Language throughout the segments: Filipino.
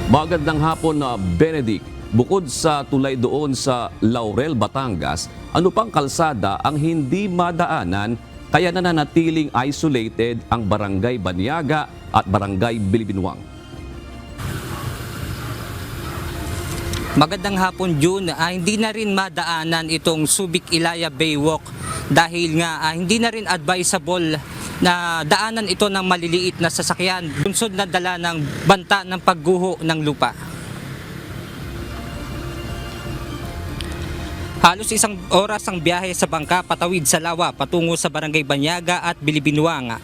Magandang hapon na Benedict. Bukod sa tulay doon sa Laurel, Batangas, ano pang kalsada ang hindi madaanan kaya nananatiling isolated ang Barangay Banyaga at Barangay Bilibinwang? Magandang hapon, June. Hindi na rin madaanan itong Subic-Ilaya Baywalk dahil nga hindi na rin advisable na daanan ito ng maliliit na sasakyan. Bunsod na dala ng banta ng pagguho ng lupa. Halos isang oras ang biyahe sa bangka patawid sa lawa patungo sa Barangay Banyaga at Bilibinwang.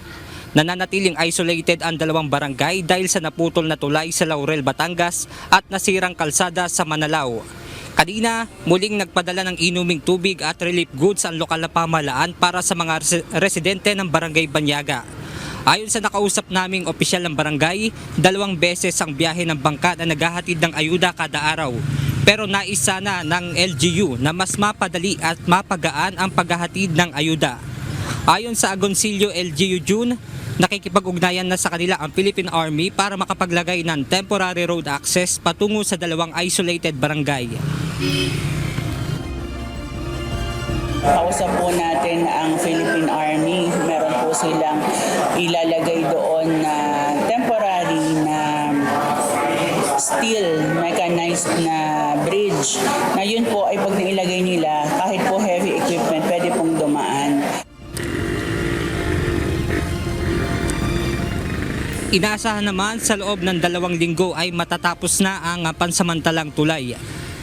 Nananatiling isolated ang dalawang barangay dahil sa naputol na tulay sa Laurel, Batangas at nasirang kalsada sa Manalao. Kanina, muling nagpadala ng inuming tubig at relief goods ang lokal na pamahalaan para sa mga residente ng Barangay Banyaga. Ayon sa nakausap naming opisyal ng barangay, 2 beses ang biyahe ng bangka na naghahatid ng ayuda kada araw. Pero nais sana ng LGU na mas mapadali at mapagaan ang paghahatid ng ayuda. Ayon sa Agoncillo LGU June, nakikipag-ugnayan na sa kanila ang Philippine Army para makapaglagay ng temporary road access patungo sa 2 isolated barangay. Kausap po natin ang Philippine Army. Meron po silang ilalagay doon na temporary na steel mechanized na bridge. Na yun po ay pag nailagay nila, kahit po heavy equipment, pwede pong dumaan. Inaasahan naman sa loob ng 2 linggo ay matatapos na ang pansamantalang tulay.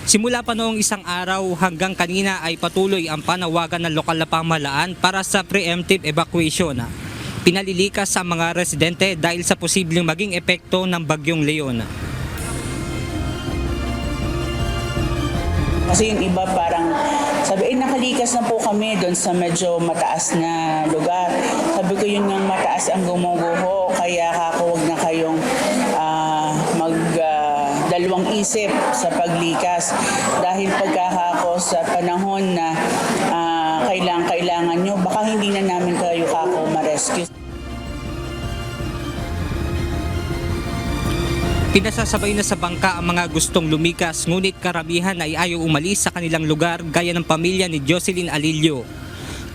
Simula pa noong isang araw hanggang kanina ay patuloy ang panawagan ng lokal na pamahalaan para sa preemptive evacuation. Pinalilikas sa mga residente dahil sa posibleng maging epekto ng Bagyong Leon. Kasi yung iba parang sabi, nakalikas na po kami doon sa medyo mataas na lugar. Sabi ko yun yung mataas ang gumuguho, kaya huwag na kayong dalawang isip sa paglikas. Dahil pagkahako sa panahon na kailangan nyo, baka hindi na namin kayo ma-rescue. Pinasasabay na sa bangka ang mga gustong lumikas, ngunit karamihan ay ayaw umalis sa kanilang lugar gaya ng pamilya ni Jocelyn Alilio.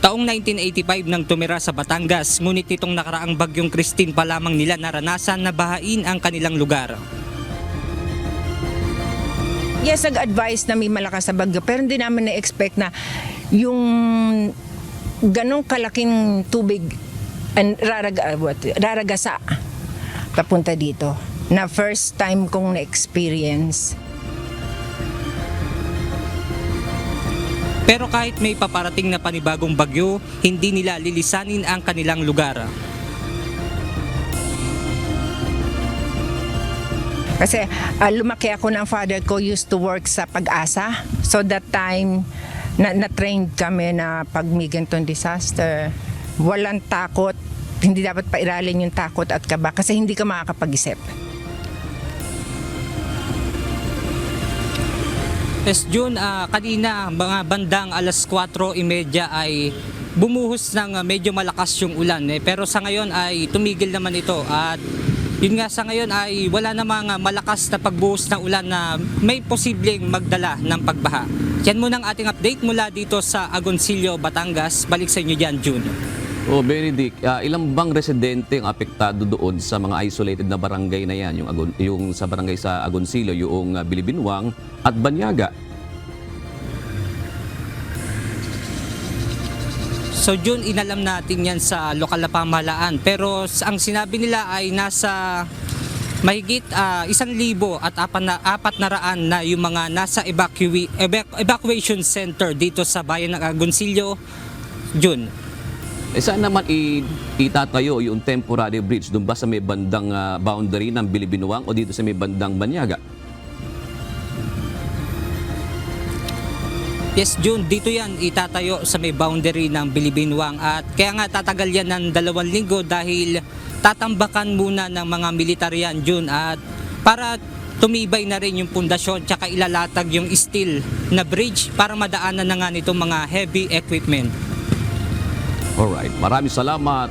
Taong 1985 nang tumira sa Batangas, ngunit itong nakaraang Bagyong Christine pa lamang nila naranasan na bahain ang kanilang lugar. Yes, nag-advise na may malakas na bagyo, pero hindi namin na-expect na yung ganong kalaking tubig raragasa papunta dito. Na first time kong na-experience. Pero kahit may paparating na panibagong bagyo, hindi nila lilisanin ang kanilang lugar. Kasi lumaki ako ng father ko used to work sa Pag-asa. So that time, na-trained kami na pag may ganitong disaster, walang takot. Hindi dapat pairalin yung takot at kaba kasi hindi ka makakapag-isip. Yes, June, kanina mga bandang 4:30 ay bumuhos ng medyo malakas yung ulan. Pero sa ngayon ay tumigil naman ito at yun nga sa ngayon ay wala namang malakas na pagbuhos ng ulan na may posibleng magdala ng pagbaha. Yan muna ang ating update mula dito sa Agoncillo, Batangas. Balik sa inyo dyan, June. Benedict, ilang bang residente ang apektado doon sa mga isolated na barangay na yan? Yung sa barangay sa Agoncillo, yung Bilibinwang at Banyaga? So June, inalam natin yan sa lokal na pamahalaan. Pero ang sinabi nila ay nasa mahigit 1,000 at 400 na yung mga nasa evacuation center dito sa bayan ng Agoncillo, June. Saan naman itatayo yung temporary bridge? Doon ba sa may bandang boundary ng Bilibinwang o dito sa may bandang Banyaga? Yes, June, dito yan itatayo sa may boundary ng Bilibinwang at kaya nga tatagal yan ng 2 linggo dahil tatambakan muna ng mga militaryan, June, at para tumibay na rin yung pundasyon tsaka ilalatag yung steel na bridge para madaanan na nga nitong mga heavy equipment. Alright, maraming salamat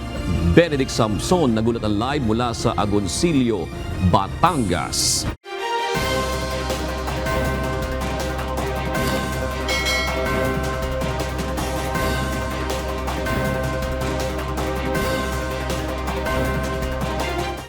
Benedict Samson, nagulat ang live mula sa Agoncillo, Batangas.